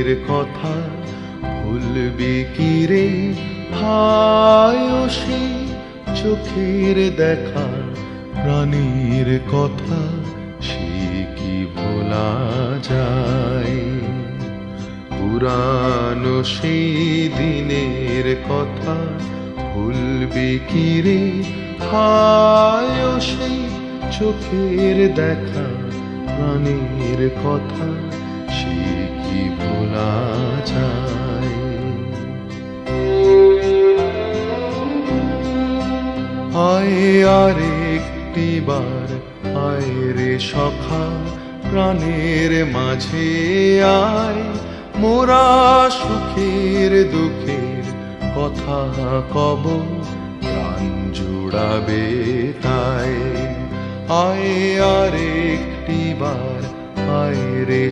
দিনের কথা ভুলবি কি রে হায় ও সেই চোখের দেখা প্রাণীর কথা সে কি ভোলা যায় পুরানো সেই দিনের কথা ভুলবি কি রে হায় ও সেই চোখের দেখা প্রাণীর কথা সে কি ভোলা যায় আয় আর একটি বার আয় রে সখা প্রাণের মাঝে আয় মোরা সুখের দুঃখের কথা কব প্রাণ জুড়াবে তাই আয় আর একটি বার আয় রে